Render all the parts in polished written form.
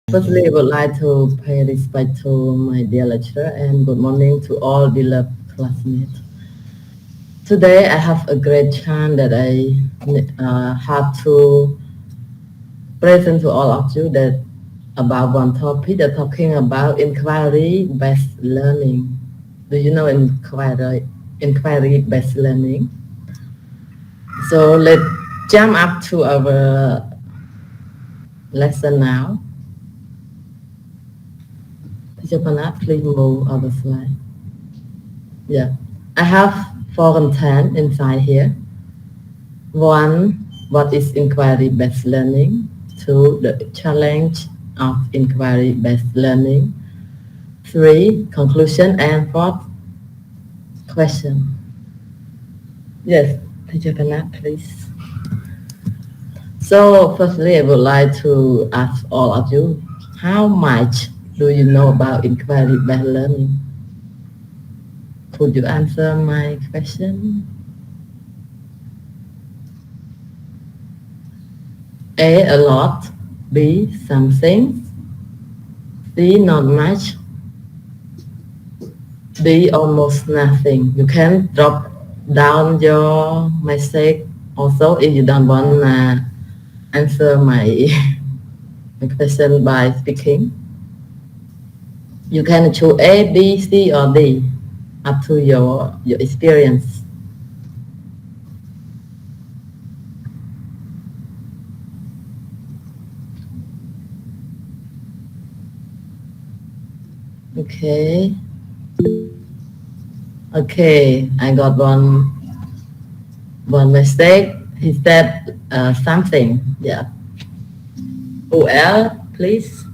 Firstly, I would like to pay respect to my dear lecturer and good morning to all beloved classmates. Today, I have a great chance that I have to present to all of you that about one topic that talking about inquiry-based learning. Do you know inquiry-based learning? So let's jump up to our lesson now. Teacher Panat, please move our slide. Yeah, I have four content inside here. One, what is inquiry-based learning? Two, the challenge of inquiry-based learning. Three, conclusion, and fourth, question. Yes, Teacher Kanat, please. So firstly, I would like to ask all of you, how much do you know about inquiry-based learning? Could you answer my question? A lot. B, something. C, not much. D, almost nothing. You can drop down your message also if you don't want to answer my, my question by speaking. You can choose A, B, C, or D, up to your experience. Okay. Okay, I got one mistake. He said something. Yeah. Who else, please?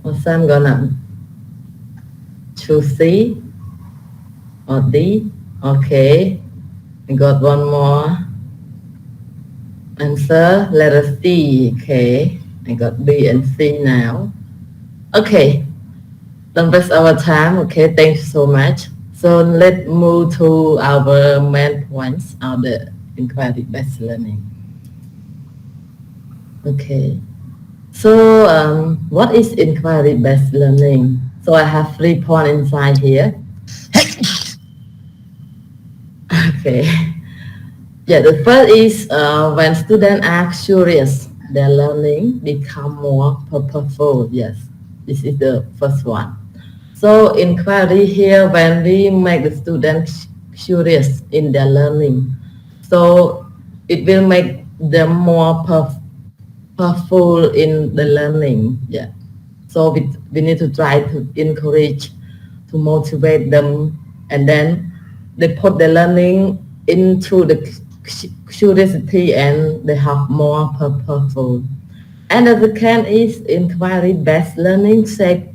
Or some gonna choose C or D. Okay. I got one more answer. Letter C. Okay. I got B and C now. Okay. Don't waste our time. Okay. Thank you so much. So let's move to our main points of the inquiry-based learning. Okay. So what is inquiry-based learning? So I have 3 points inside here. Okay. Yeah, the first is when students are curious, their learning become more purposeful. Yes, this is the first one. So inquiry here, when we make the students curious in their learning, so it will make them more purposeful in the learning. Yeah. So we need to try to encourage, to motivate them, and then they put the learning into the curiosity and they have more purposeful. And the second is inquiry-based learning sake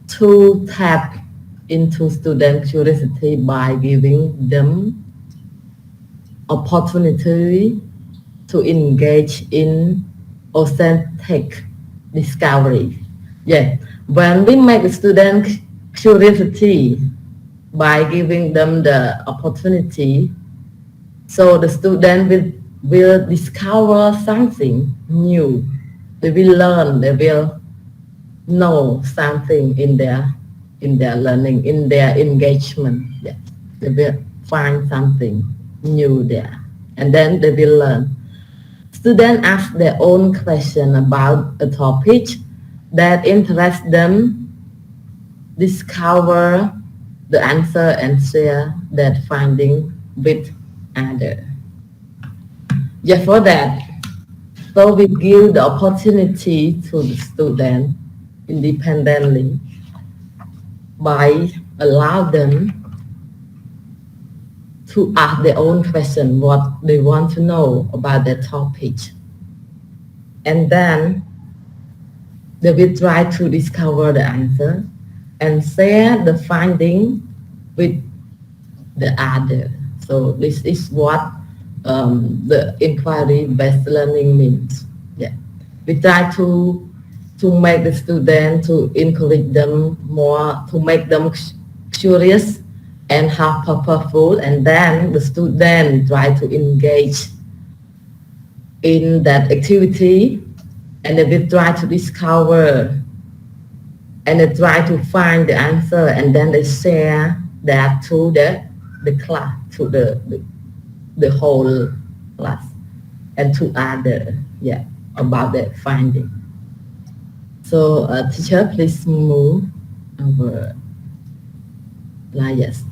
to tap into student curiosity by giving them opportunity to engage in authentic discovery. Yeah, when we make the student curiosity by giving them the opportunity, so the student will discover something new. They will learn, they will know something in their learning, in their engagement. Yeah. They will find something new there. And then they will learn. Students ask their own question about a topic that interests them, discover the answer and share that finding with others. Yeah, for that, so we give the opportunity to the student independently by allow them to ask their own question, what they want to know about the topic. And then they will try to discover the answer and share the finding with the other. So this is what the inquiry-based learning means. Yeah, we try to make the student, to encourage them more, to make them curious and how purposeful, and then the student try to engage in that activity, and they will try to discover, and they try to find the answer, and then they share that to the class, to the whole class, and to other, yeah, about that finding. So teacher, please move over. Yes.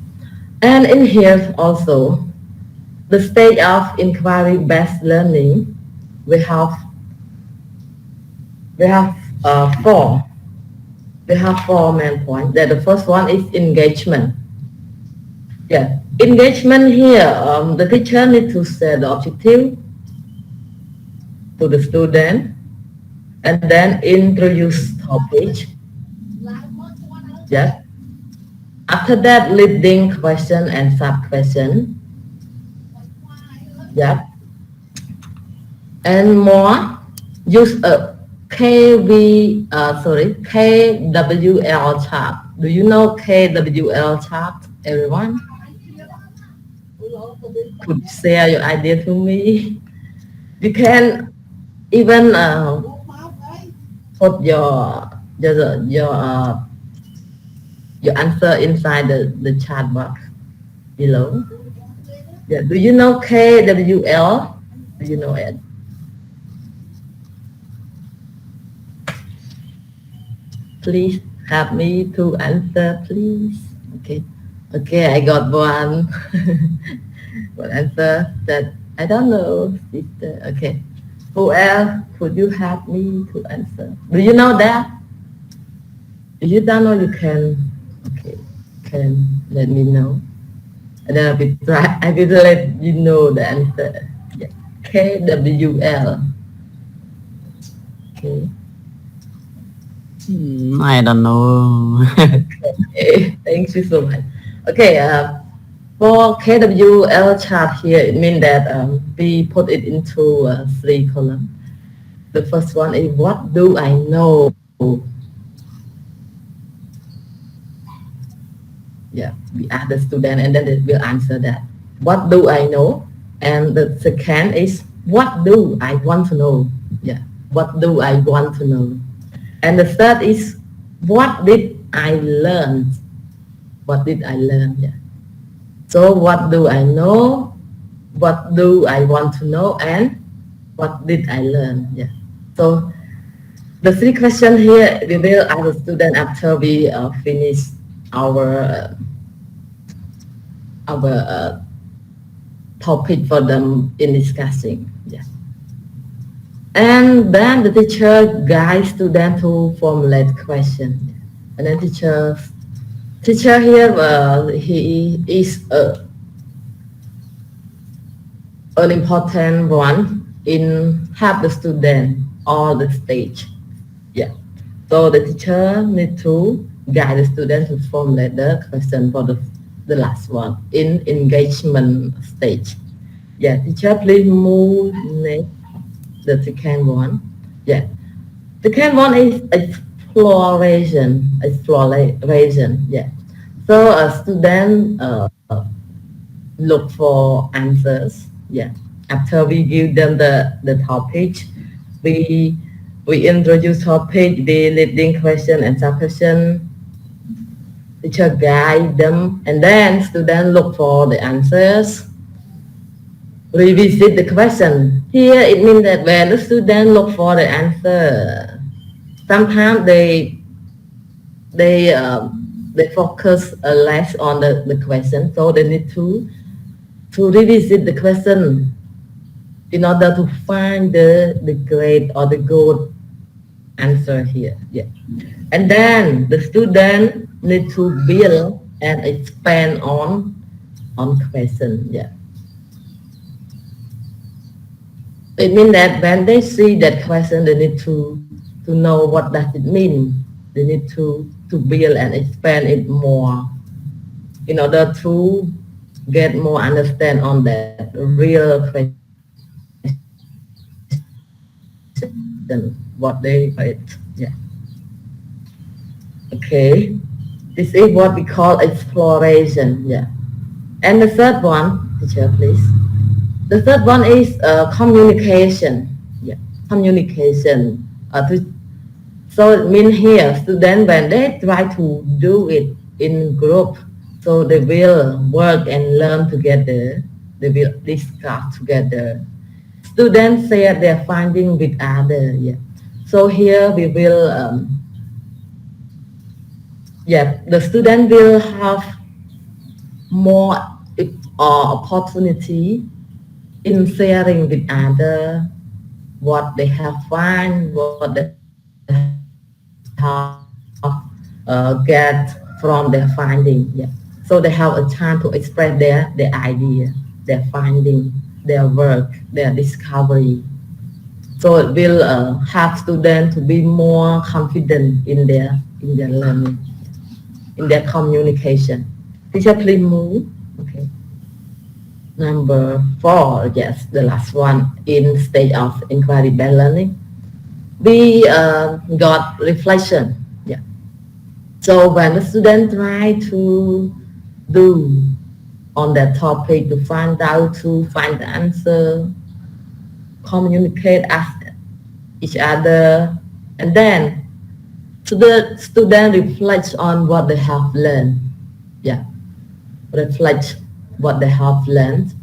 And in here also, the stage of inquiry-based learning, we have we have four. We have four main points. That the first one is engagement. Yeah, engagement here. The teacher need to set the objective to the student, and then introduce topic. Yeah. After that, leading question and sub question. Yeah. And more, use a KWL chart. Do you know KWL chart, everyone? Could you share your idea to me? You can even put your answer inside the chat box below. Yeah. Do you know KWL? Do you know it? Please help me to answer, please. Okay. Okay, I got one. One answer that I don't know, sister. Okay. Who else could you help me to answer? Do you know that? If you don't know, you can, okay, can let me know. And then I will let you know the answer. Yeah. KWL. Okay. I don't know. Okay. Thank you so much. Okay. For KWL chart here, it means that we put it into three columns. The first one is what do I know? Yeah, we ask the student and then they will answer that. What do I know? And the second is what do I want to know? Yeah, what do I want to know? And the third is what did I learn? What did I learn? Yeah. So what do I know? What do I want to know? And what did I learn? Yeah. So the three questions here we will ask the student after we finish our topic for them in discussing. Yeah. And then the teacher guides student to formulate question. And then teacher here he is an important one in help the student all the stage. Yeah. So the teacher need to guide the student to formulate the question for the last one in engagement stage. Yeah, teacher, please move next, the second one. Yeah. The second one is exploration. Yeah. So a student look for answers. Yeah. After we give them the topic, we introduce topic, the leading question and sub question. Teacher guide them, and then student look for the answers. Revisit the question. Here it means that when the student look for the answer, sometimes they focus less on the question, so they need to revisit the question in order to find the great or the good answer here. Yeah. And then the student need to build and expand on question. Yeah. It means that when they see that question, they need to know what does it mean. They need to build and expand it more in order to get more understand on that real question, what they write. Yeah. Okay. This is what we call exploration. Yeah. And the third one, teacher, please. The third one is communication. Yeah, communication. So it means here, students when they try to do it in group, so they will work and learn together. They will discuss together. Students share their finding with others. Yeah. So here we will, yeah, the student will have more opportunity in sharing with others what they have find, what they have get from their finding. Yeah. So they have a chance to express their idea, their finding, their work, their discovery. So it will have students to be more confident in their learning, in their communication. Teacher, please move. Okay. Number 4, yes, the last one in stage of inquiry-based learning. We got reflection. Yeah. So when the student try to do on that topic to find out, to find the answer, communicate, ask each other, and then the student reflects on what they have learned. Yeah, reflect what they have learned,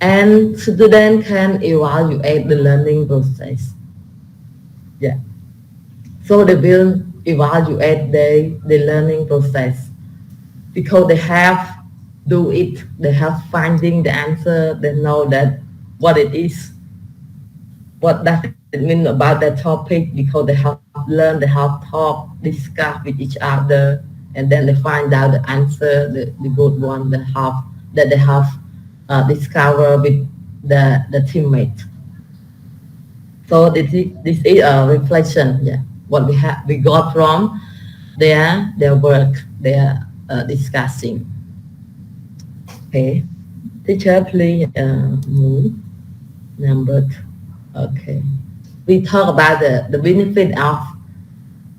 and student can evaluate the learning process. Yeah. So they will evaluate the learning process because they have do it, they have finding the answer, they know that what it is, what does it mean about that topic because they have learned, they have talked, discussed with each other, and then they find out the answer, the good one that they have discovered with the teammate. So this is a reflection, yeah, what we got from their work, their discussing. Okay, teacher, please move number. Okay, we talk about the benefit of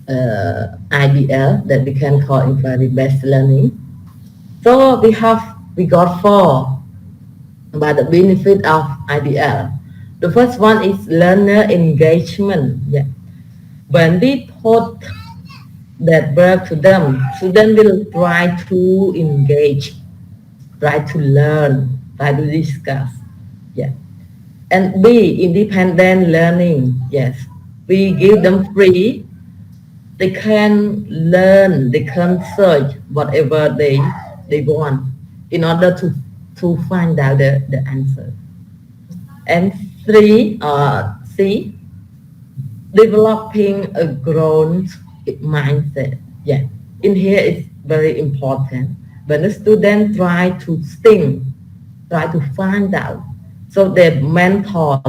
IBL that we can call inquiry-based learning. So we got 4 about the benefit of IBL. The first one is learner engagement. Yeah. When we put that work to them, students will try to engage, try to learn, try to discuss. Yeah. And B, independent learning. Yes. We give them free. They can learn, they can search whatever they want in order to find out the answer. And 3, C, developing a growth mindset. Yeah, in here it's very important. When the student try to think, try to find out, so their mental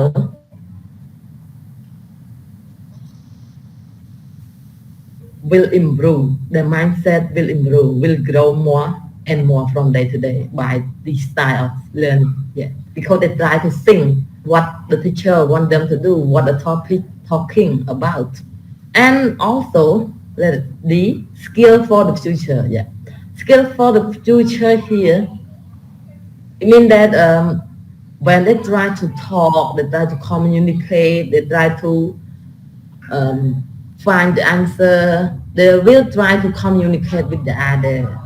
will improve, the mindset will improve, will grow more and more from day to day by this style of learning. Yeah, because they try to think what the teacher want them to do, what the topic talking about, and also the skill for the future. Yeah, skill for the future here. It means that when they try to talk, they try to communicate, they try to um, find the answer, they will try to communicate with the other,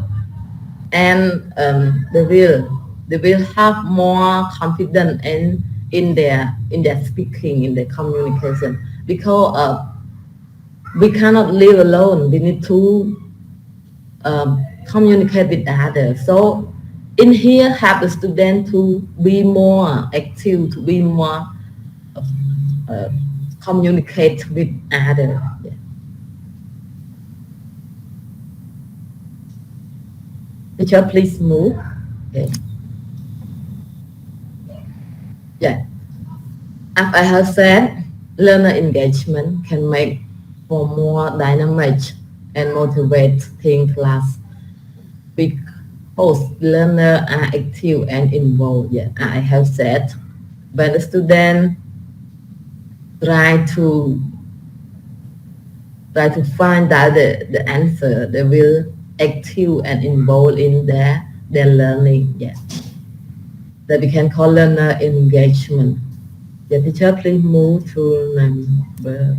and they will have more confidence in their speaking, in their communication, because we cannot live alone. We need to communicate with others. So in here, have the student to be more active, to be more uh, communicate with others. Yeah. Teacher, please move. Okay. Yeah. As I have said, learner engagement can make for more dynamic and motivating class because learners are active and involved. Yeah, I have said when the student try to find out the answer, they will active and involved in their learning. Yeah, that we can call learner engagement. Yeah, teacher, please move to number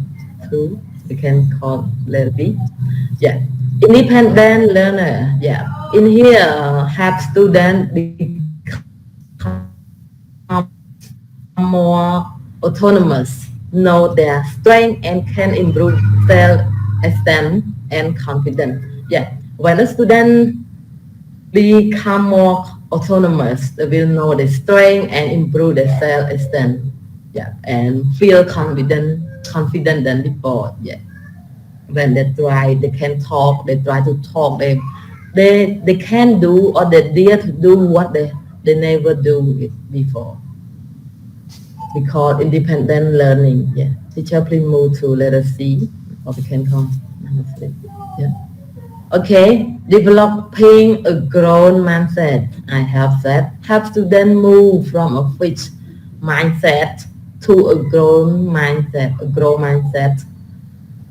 2. We can call letter B. Yeah, independent learner. Yeah, in here have students become more autonomous, know their strength and can improve self-esteem and confidence. Yeah, when a student become more autonomous, they will know their strength and improve their self-esteem. Yeah, and feel confident than before. Yeah, when they can talk, they try to talk, they can do or they dare to do what they never do it before. We call independent learning. Yeah, teacher, please move to letter C, or we can call number 3. Yeah. Okay, developing a growth mindset. I have said, help students move from a fixed mindset to a growth mindset. A growth mindset.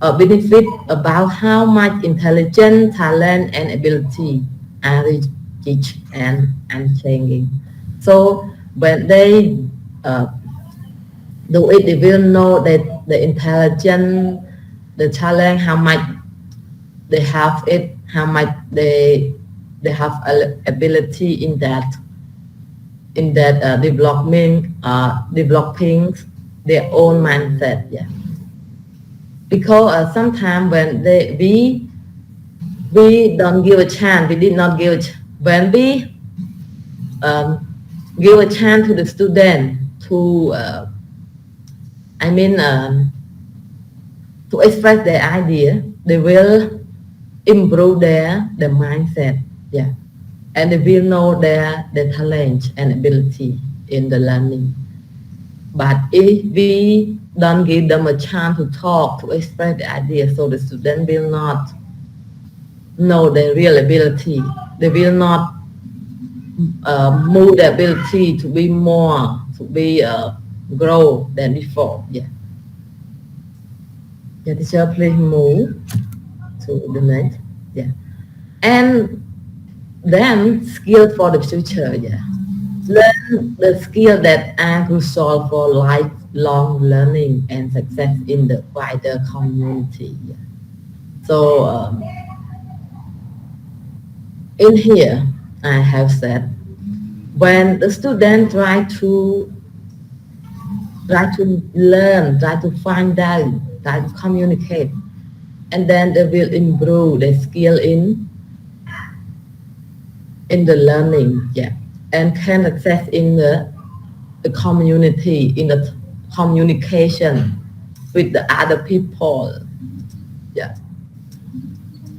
A benefit about how much intelligence, talent, and ability are rich and unchanging. So when they uh, do it, they will know that the intelligence, the talent, how much they have it, how much they have ability in that developing their own mindset. Yeah, because sometimes when we don't give a chance, we did not give when we um, give a chance to the student to I mean to express their idea, they will improve their mindset. Yeah, and they will know their talent and ability in the learning. But if we don't give them a chance to talk, to express the idea, so the student will not know their real ability. They will not move their ability to be more, to be grow than before. Yeah. Yeah, teacher, please move to the next. Yeah. And then skill for the future. Yeah. Learn the skill that are crucial for lifelong learning and success in the wider community. Yeah. So in here, I have said, when the student try to learn, try to find out, try to communicate, and then they will improve their skill in the learning. Yeah, and can access in the community, in the communication with the other people. Yeah,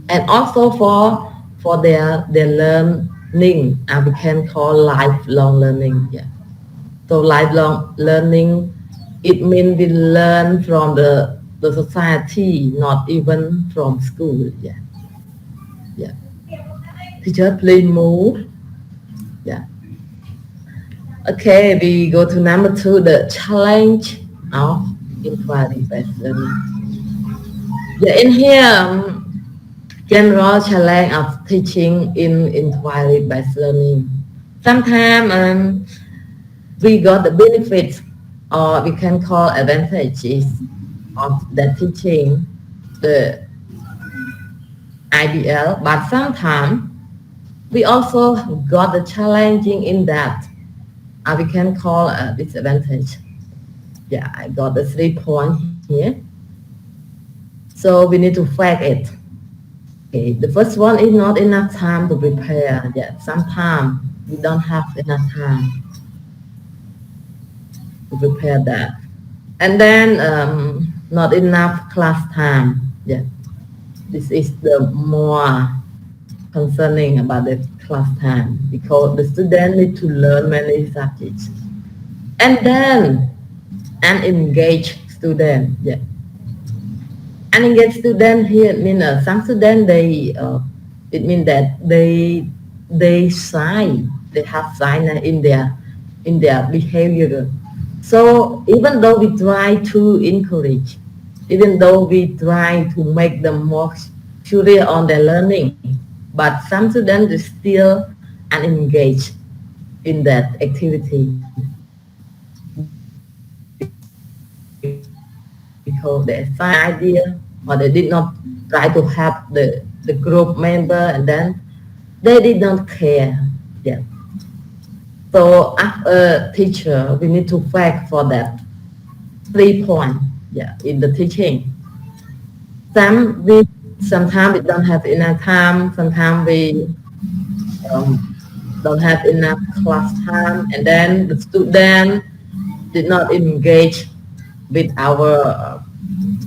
and also for their learning, we can call lifelong learning. Yeah, so lifelong learning, it means we learn from the society, not even from school. Yeah, yeah. Teacher, please move. Yeah. Okay, we go to number 2, the challenge of inquiry-based learning. Yeah, in here, general challenge of teaching in inquiry-based learning. Sometimes we got the benefits, or we can call advantages of the teaching, the IBL, but sometimes we also got the challenging in that, we can call a disadvantage. Yeah, I got the 3 points here. So we need to fact it. Okay, the first one is not enough time to prepare. Yeah, sometimes we don't have enough time to prepare that. And then not enough class time. Yeah, this is the more concerning about the class time, because the student need to learn many subjects. And then an engaged student. Yeah, an engaged student here mean some students it means that they shy, they have shyness in their behavior. So even though we try to encourage, even though we try to make them more curious on their learning, but some students is still unengaged in that activity because they assign idea or they did not try to help the group member, and then they did not care. Yeah. So as a teacher, we need to fight for that 3 point. Yeah, in the teaching. Some we sometimes we don't have enough time. Sometimes we um, don't have enough class time, and then the student did not engage with our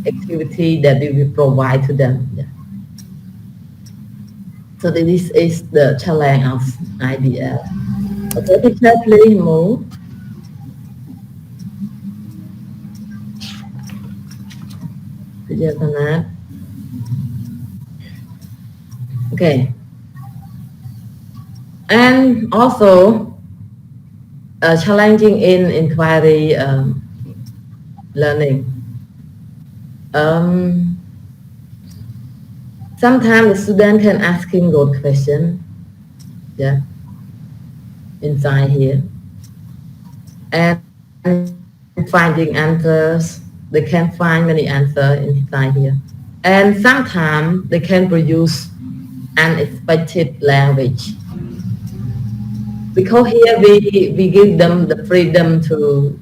activity that we will provide to them. Yeah. So this is the challenge of IBL. Okay, teacher, please move. Teacher Tanat. Okay, and also challenging in inquiry learning. Um, Sometimes the student can asking good question, yeah, inside here, and finding answers. They can find many answers inside here, and sometimes they can produce unexpected language because here we give them the freedom to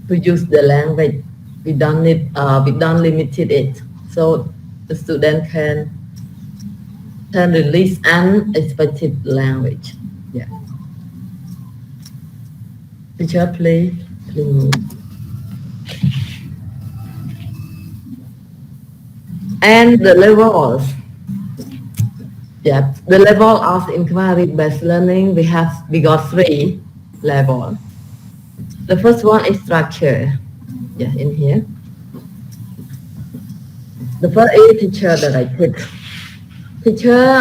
use the language. We don't limit it, so the student can release unexpected language. Yeah. Teacher, please move. And the levels. Yeah, the level of inquiry-based learning, we got 3 levels. The first one is structure. Yeah, in here. The first is teacher directed. Teacher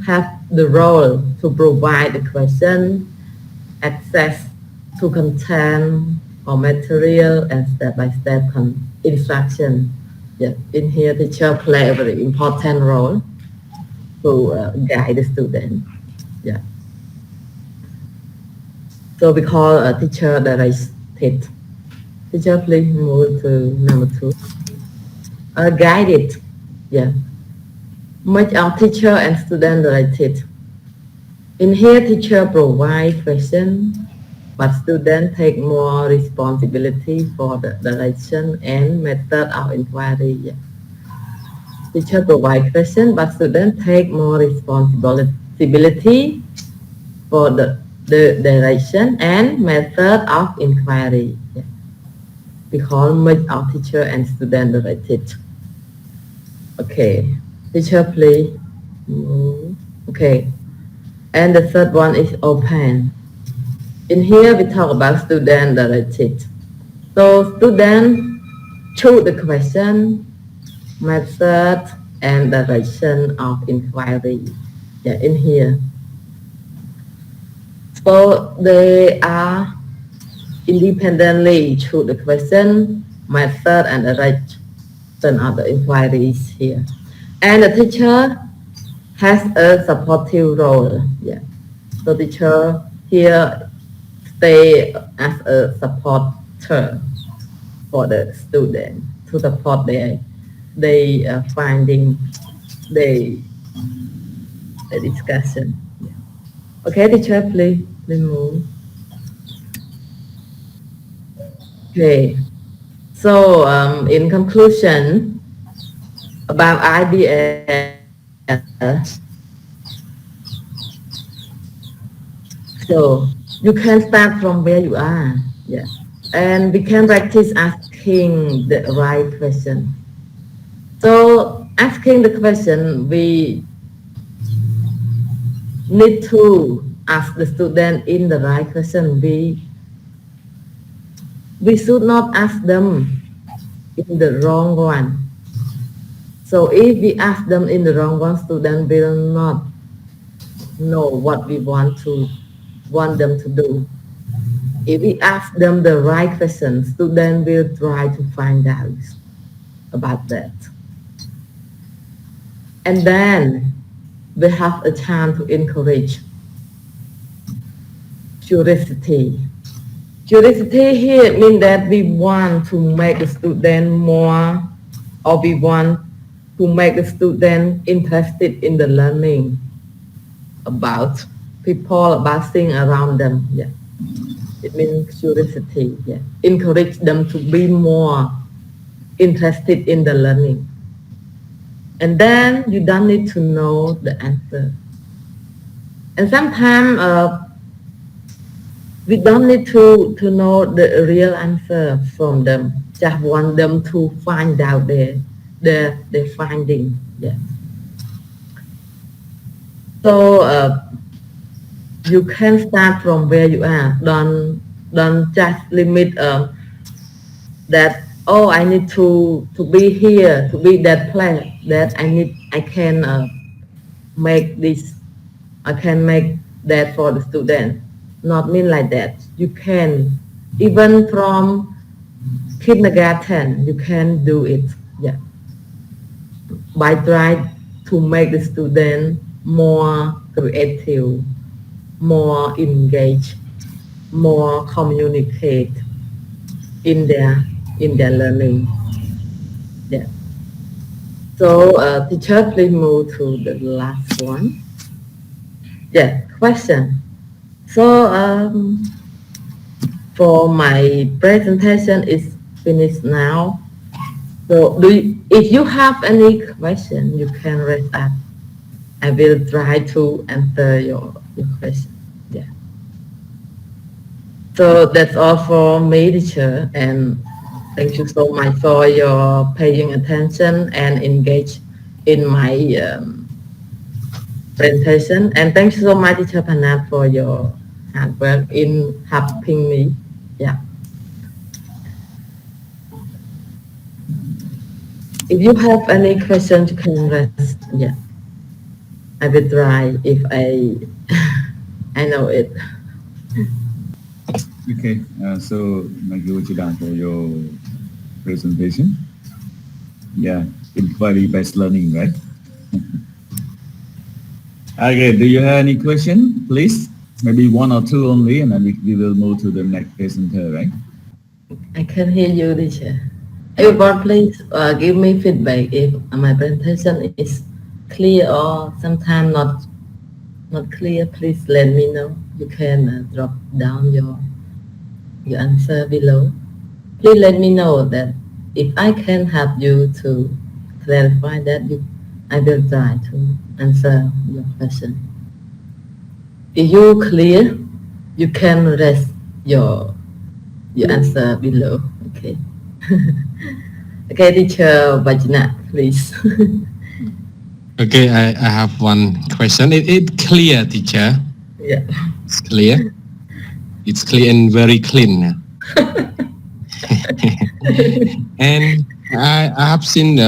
have the role to provide the question, access to content or material, and step-by-step instruction. Yeah, in here teacher play a very important role to guide the student. Yeah. So we call a teacher directed. Teacher, please move to number 2. Guided. Yeah. Much of teacher and student directed. In here, teacher provide question, but student take more responsibility for the direction and method of inquiry. Yeah. Teacher provide question, but student take more responsibility for the direction and method of inquiry. Yeah. We call merge of teacher and student directed. Okay, teacher please. Okay, and the third one is open. In here we talk about student directed. So student choose the question, method, and direction of inquiry. Yeah, in here. So they are independently choose the question, method, and direction of the inquiries here. And the teacher has a supportive role. Yeah. So teacher here stay as a supporter for the student to support their finding, the discussion. Yeah. Okay, teacher, please move. Okay. So in conclusion about IBL, so you can start from where you are. Yeah. And we can practice asking the right question. So asking the question, we need to ask the student in the right question. We should not ask them in the wrong one. So if we ask them in the wrong one, student will not know what we want them to do. If we ask them the right question, student will try to find out about that. And then we have a chance to encourage curiosity. Curiosity here means that we want to make the student more, or we want to make the student interested in the learning about people, about things around them. Yeah, it means curiosity. Yeah, encourage them to be more interested in the learning. And then you don't need to know the answer. And sometimes we don't need to know the real answer from them. Just want them to find out their finding. Yeah. So you can start from where you are. Don't just limit that, oh, I need to be here, to be that place, that I can make this, I can make that for the student. Not mean like that. You can, even from kindergarten, you can do it. Yeah, by trying to make the student more creative, more engaged, more communicate in their learning. Yeah. So teacher, please move to the last one. Yeah, question. So for my presentation is finished now. So if you have any question, you can raise up. I will try to answer your question. Yeah. So that's all for me, teacher, and thank you so much for your paying attention and engage in my presentation. And thank you so much, teacher Panat, for your hard work in helping me. Yeah. If you have any questions, you can raise. Yeah. I will try if I know it. Okay, so thank you, Chidan, for your presentation. Yeah, inquiry based learning, right? Okay, do you have any question, please? Maybe one or two only, and then we will move to the next presenter, right? I can hear you, teacher. Everyone, please give me feedback if my presentation is clear or sometimes not clear. Please let me know. You can drop down your answer below. Please let me know that if I can help you to clarify that, I will try to answer your question. If you clear, you can rest your answer below. Okay. Okay, teacher Vajna, please. Okay, I have one question. It clear, teacher. Yeah. It's clear. It's clear and very clean. And I have seen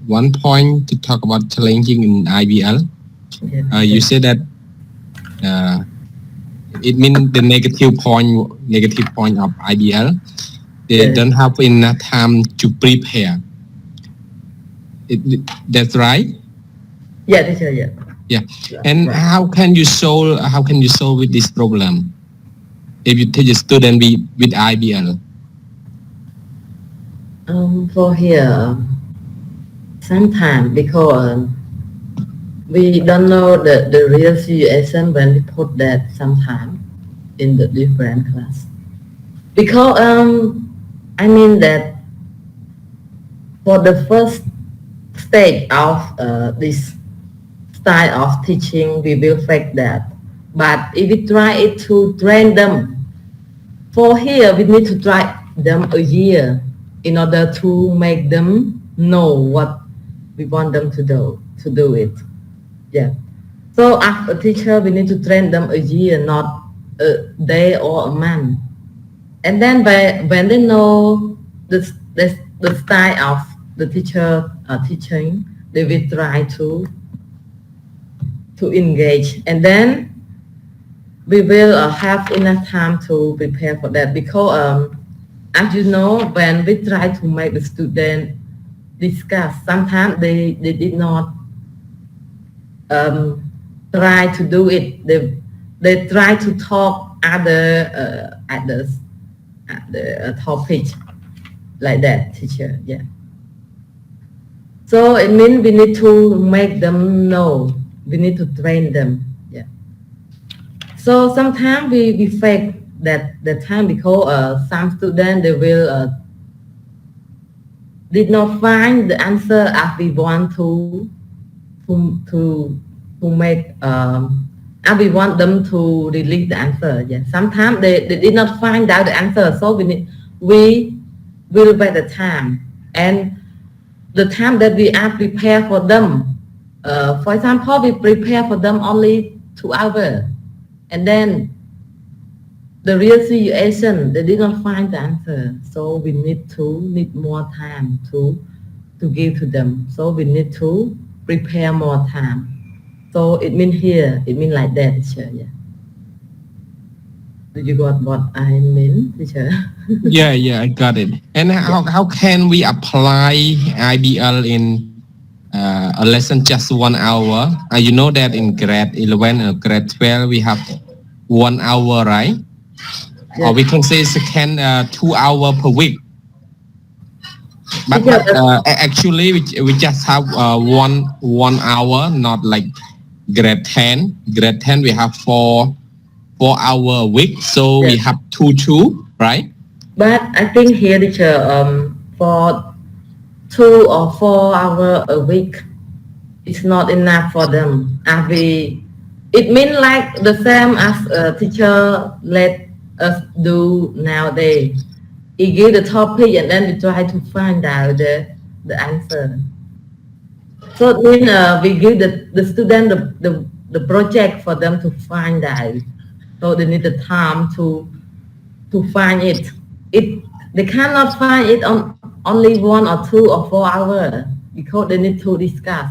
one point to talk about challenging in IBL. Yeah. You said that it means the negative point of IBL. They don't have enough time to prepare. That's right. Yeah, teacher. Yeah. Yeah. And right. How can you solve with this problem if you teach a student with IBL? For here, sometimes because we don't know the real situation when we put that sometimes in the different class. Because I mean that for the first stage of this style of teaching, we will fake that. But if we try to train them, for here we need to try them a year in order to make them know what we want them to do it. Yeah. So as a teacher, we need to train them a year, not a day or a month. And then when they know the style of the teacher teaching, they will try to engage. And then we will have enough time to prepare for that. Because as you know, when we try to make the student discuss, sometimes they did not try to do it. They try to talk at the topic like that, teacher. Yeah. So it means we need to make them know. We need to train them. Yeah. So sometimes we fake that the time because some students they will did not find the answer as we want to make as we want them to release the answer. Yeah. Sometimes they did not find out the answer, so we will wait the time and the time that we are prepare for them. For example, we prepare for them only 2 hours, and then the real situation they did not find the answer, so we need more time to give to them. So we need to prepare more time. So it means here, it means like that, teacher. Yeah. Do you got what I mean, teacher? Yeah, I got it. And how can we apply IBL in a lesson just 1 hour? You know that in grade 11 or grade 12 we have 1 hour, right? Or we can say second 2 hour per week. But actually we just have one hour, not like grade 10. Grade 10 we have 4 hour a week, so we have two, right? But I think here, teacher, for 2 or 4 hours a week, it's not enough for them. It means like the same as a teacher let us do nowadays. He give the topic and then we try to find out the answer. So it means we give the student the project for them to find out. So they need the time to find it. They cannot find it on only 1 or 2 or 4 hours because they need to discuss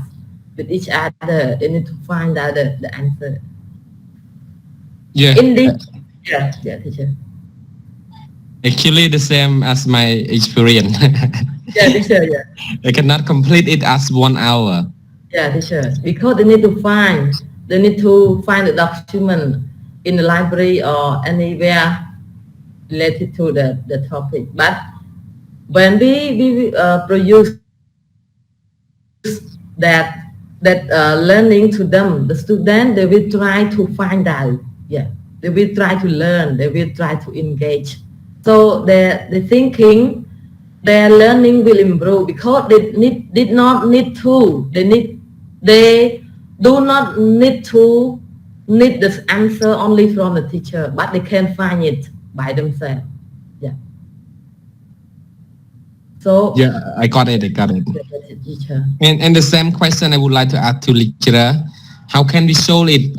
with each other. They need to find out the answer. Yeah. Yeah, teacher. Actually, the same as my experience. Yeah, teacher. Yeah. They cannot complete it as 1 hour. Yeah, teacher. Because they need to find the document in the library or anywhere related to the topic. But when we produce that learning to them, the student, they will try to find out. Yeah, they will try to learn. They will try to engage. So the thinking, their learning will improve because they did not need to. They do not need to need the answer only from the teacher, but they can find it by themselves. Yeah. So yeah, I got it. Teacher. And the same question I would like to ask to lecturer: how can we solve it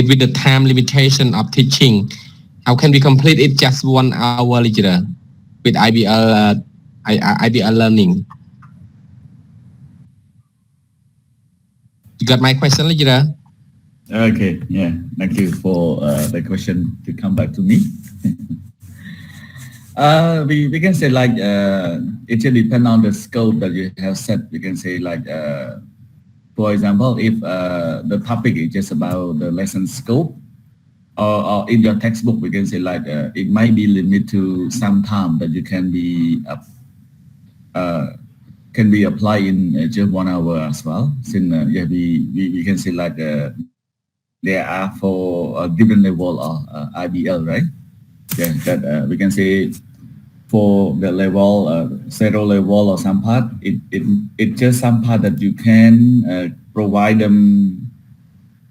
with the time limitation of teaching? How can we complete it just 1 hour, lecturer, with IBL learning? You got my question, lecturer? Okay, yeah, thank you for the question to come back to me. We can say like it just depends on the scope that you have set. We can say like, for example, if the topic is just about the lesson scope, or in your textbook, we can say like it might be limited to some time that you can be applied in just 1 hour as well. Since yeah, we can say like there are for a different level of IBL, right? Yeah, that we can say for the level, zero level or some part, it just some part that you can provide them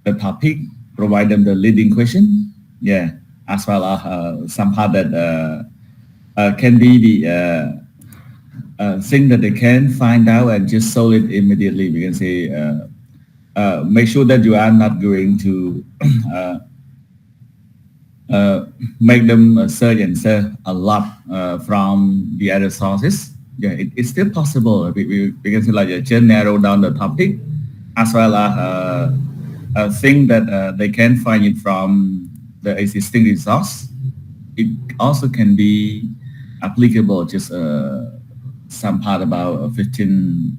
the topic, provide them the leading question, yeah, as well as some part that can be the thing that they can find out and just solve it immediately. We can say make sure that you are not going to make them search and search a lot from the other sources. Yeah, it's still possible. We can say like just narrow down the topic as well as a thing that they can find it from the existing resource. It also can be applicable just some part about 15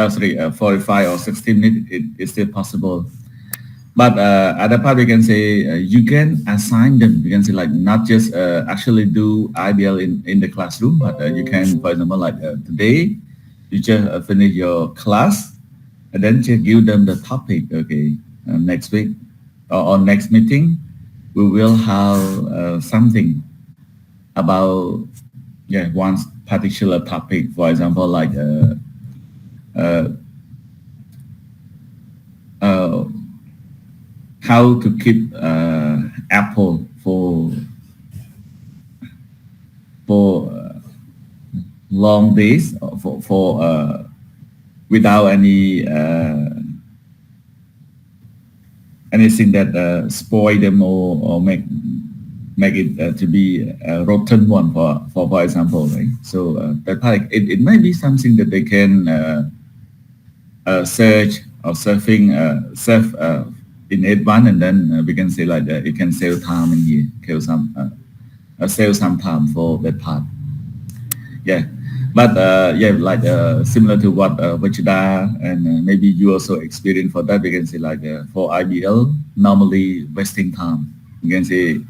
45 or 60 minutes, it's still possible. But other part, we can say you can assign them. You can say like not just actually do IBL in the classroom, but you can, for example, like today, you just finish your class, and then just give them the topic. Okay, next week or next meeting, we will have something about one particular topic. For example, like how to keep apple for long days for without anything that spoil them or make it to be a rotten one for example, right? So that part, it might be something that they can search or surf in advance, and then we can say like it can save time in here, save some time for that part. Yeah, but like similar to what Vachida and maybe you also experience for that, we can say like for IBL, normally wasting time. You can say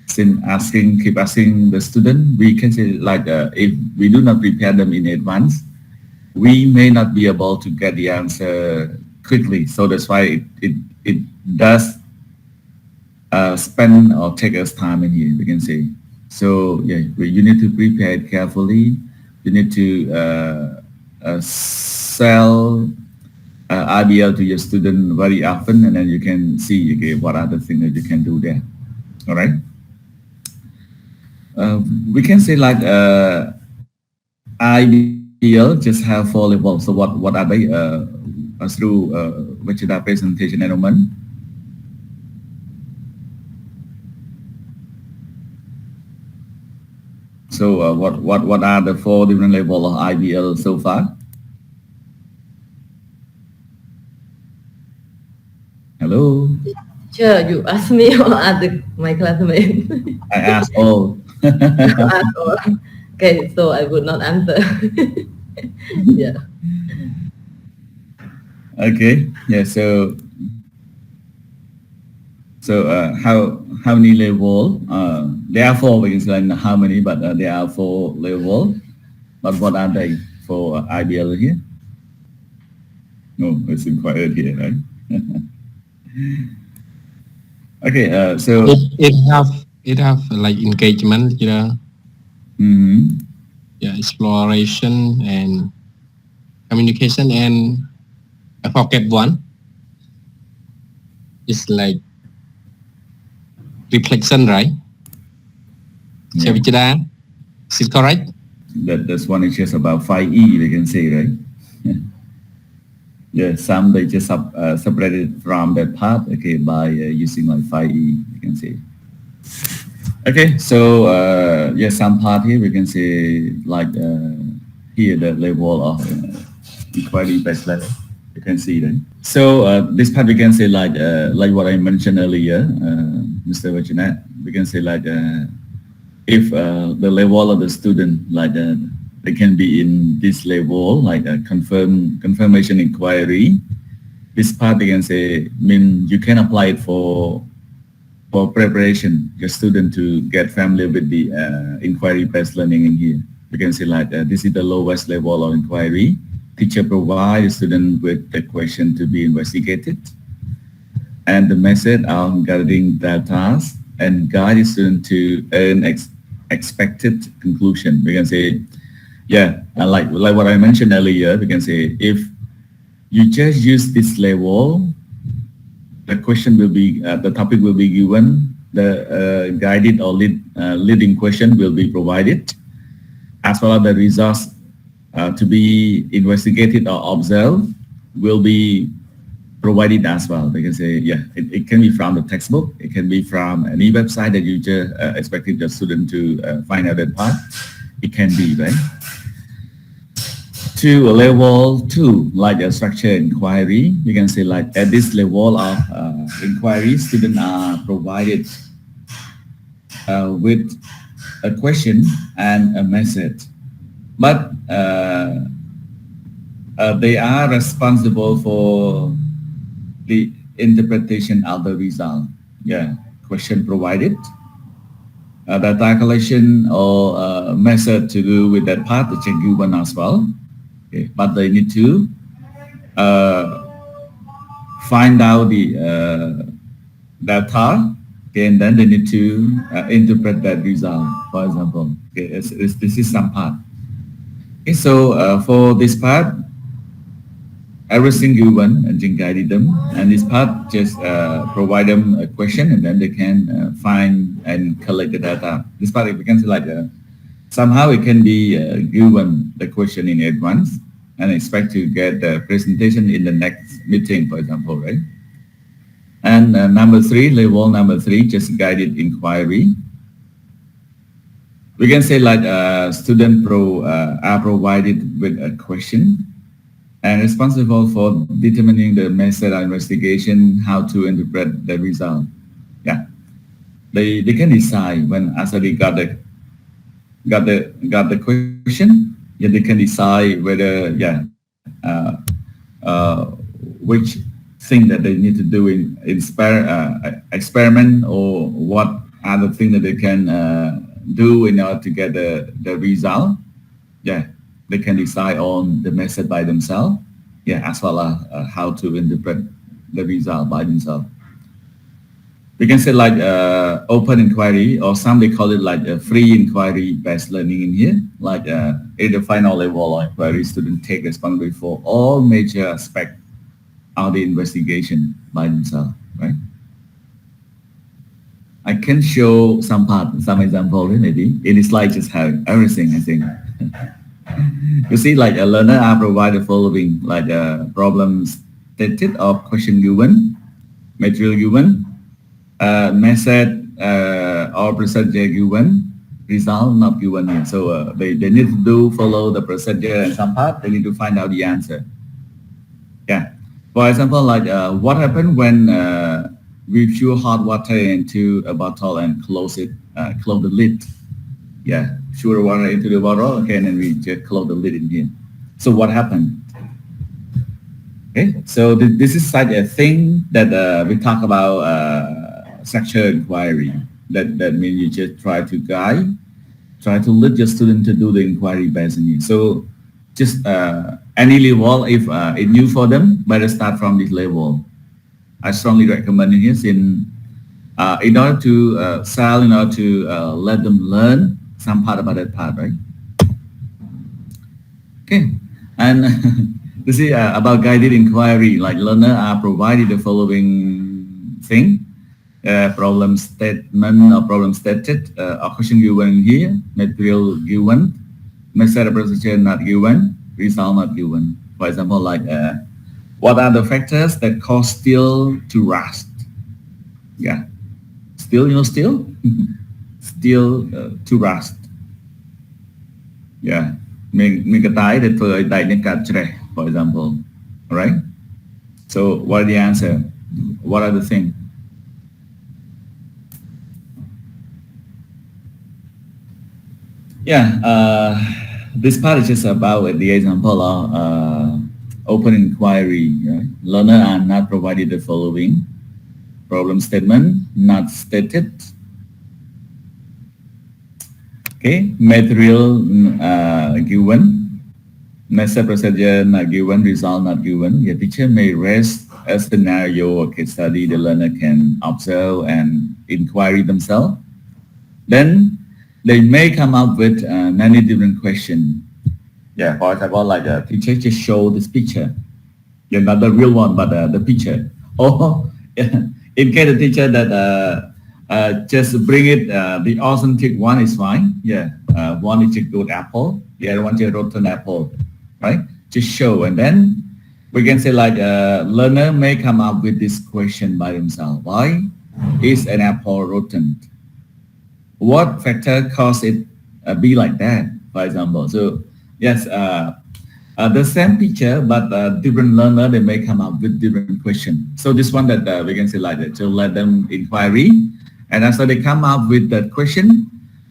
since keep asking the student, we can say like if we do not prepare them in advance, we may not be able to get the answer quickly. So that's why it does spend or take us time in here, we can say. So you need to prepare it carefully. You need to sell IBL to your student very often, and then you can see what other things that you can do there. All right. We can say like IBL just have 4 levels. So what are they? Through Vachida presentation in a moment. So what are the 4 different levels of IBL so far? Hello. Sure, you ask me or ask my classmate? I asked all. Ask all. Okay, so I would not answer. Yeah. Okay. Yeah. So how many level? There are 4. We can say how many, but there are 4 level. But what are they for IBL here? No, it's inquired here, right? Okay. So it have like engagement, Mm-hmm. Yeah, exploration and communication, and I forget one. It's like reflection, right? Yeah. Is it correct? That's one is just about 5E, we can say, right? Yeah, some they just separated from that part, okay, by using like 5E, you can say. Okay, so some part here we can say like here the level of inquiry based learning. You can see that. So this part we can say like what I mentioned earlier, Mr. Vachina, we can say like if the level of the student like they can be in this level like a confirmation inquiry. This part we can say you can apply it for preparation your student to get familiar with the inquiry-based learning in here. You can see like this is the lowest level of inquiry. Teacher provides student with the question to be investigated and the method on gathering data and guide the student to an expected conclusion. We can say, like what I mentioned earlier, we can say if you just use this level, the question will be, the topic will be given, the guided or leading question will be provided, as well as the results to be investigated or observed will be provided as well. They can say, it can be from the textbook, it can be from any website that you just expected your student to find out that part. It can be, right? To level 2, like a structured inquiry, you can say like at this level of inquiry, students are provided with a question and a message. But they are responsible for the interpretation of the result. Yeah, question provided, data collection or method to do with that part, which are given as well. Okay, but they need to find out the data, okay, and then they need to interpret that result, for example. Okay, this is some part. Okay, so for this part, everything given and then guided them, and this part just provide them a question and then they can find and collect the data. This part we can say like somehow it can be given the question in advance and expect to get the presentation in the next meeting, for example, right? And number three, level number three, just guided inquiry. We can say like student are provided with a question and responsible for determining the method of investigation, how to interpret the result. Yeah, they can decide when after they got the question, yeah, they can decide whether which thing that they need to do in experiment or what other thing that they can do in order to get the result. Yeah, they can decide on the method by themselves. Yeah, as well as how to interpret the result by themselves. We can say like open inquiry, or some they call it like a free inquiry based learning in here. Like in the final level of inquiry, students take responsibility for all major aspects of the investigation by themselves, right? I can show some example maybe. In this slide just have everything, I think. You see, like a learner are provided the following, like problems stated or question given, material given, method or procedure given, result not given yet. So they need to follow the procedure and some part, they need to find out the answer. Yeah. For example, like what happened when we pour hot water into a bottle and close the lid. Yeah, pour water into the bottle, okay, and then we just close the lid in here. So what happened? Okay, so this is such a thing that we talk about structured inquiry. That means you just try to lead your student to do the inquiry based on it. So just any level, if it's new for them, better start from this level. I strongly recommend it in order to in order to let them learn some part about that part, right? Okay, and this is about guided inquiry. Like learner are provided the following thing: problem statement or problem stated, or question given here, material given, method of procedure not given, result not given. For example, like what are the factors that cause steel to rust? Yeah, steel, steel? Steel to rust. Yeah, for example. All right. So what are the answer? What are the things? Yeah, this part is just about the example of open inquiry. Right? Learner are not provided the following: problem statement not stated. Okay, material given, method procedure not given, result not given. The teacher may raise a scenario or case study the learner can observe and inquiry themselves. Then they may come up with many different questions. Yeah, for example, like the teacher just show this picture. Yeah, not the real one, but the picture. Or in case the teacher that just bring it, the authentic one is fine. Yeah, one is a good apple, the other one is a rotten apple, right? Just show, and then we can say like learner may come up with this question by himself. Why is an apple rotten? What factor cause it be like that, for example? So yes, the same picture, but different learner, they may come up with different questions. So this one that we can say like that, to let them inquiry. And after they come up with that question,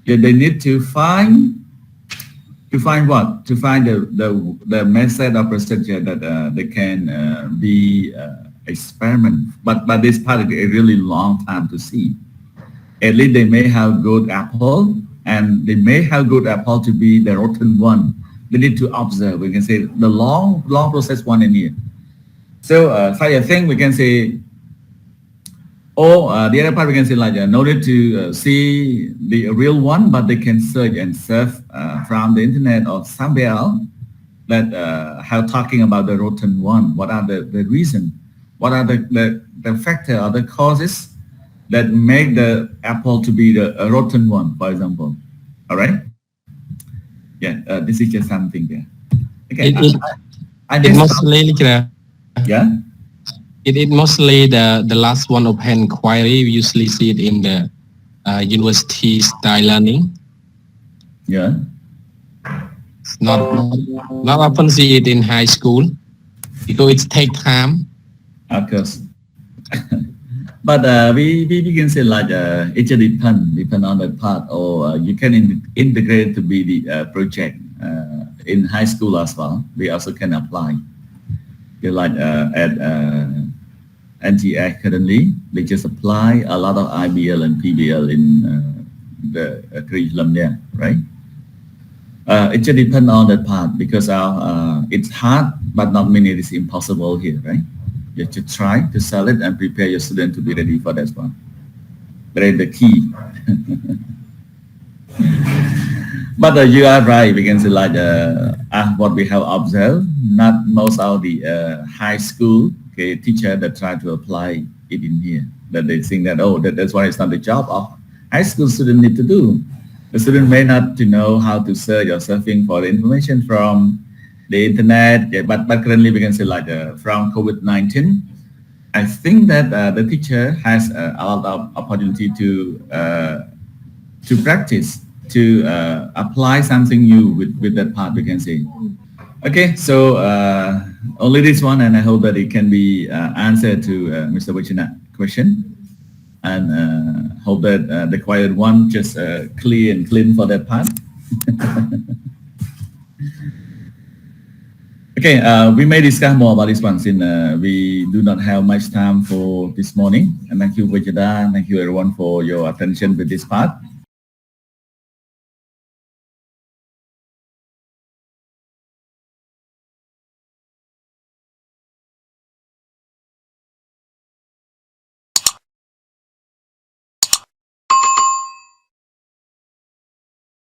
they need to find to find what? To find the method or procedure that they can be experiment. But this part is a really long time to see. At least they may have good apple, and they may have good apple to be the rotten one. They need to observe. We can say the long process one in here. So I think we can say, or the other part we can say like no need to see the real one, but they can search and surf from the internet or somewhere else that have talking about the rotten one. What are the reason? What are the factor or the causes that make the apple to be the rotten one, for example? All right. Yeah, this is just something there. Okay. It mostly yeah. It mostly the last one of hand inquiry. We usually see it in the university style learning. Yeah. Not often see it in high school because it take time. Of course. But we can say like it just depend on the part, or you can integrate to be the project in high school as well. We also can apply. Like at NTA currently, they just apply a lot of IBL and PBL in the curriculum there, right? It just depends on that part because it's hard, but not mean it is impossible here, right? You have to try to sell it and prepare your student to be ready for that one. That is the key. But you are right. We can say like what we have observed. Not most of the high school teacher that try to apply it in here. That they think that that's why it's not the job of high school student need to do. The student may not to know how to search or surfing for the information from the internet. Yeah, but currently we can say like from COVID-19, I think that the teacher has a lot of opportunity to practice, to apply something new with that part, we can say. Okay, so only this one, and I hope that it can be answered to Mr. Wichinat's question, and hope that the quiet one just clear and clean for that part. Okay, we may discuss more about this one since we do not have much time for this morning. And thank you, Vijada, and thank you everyone for your attention with this part.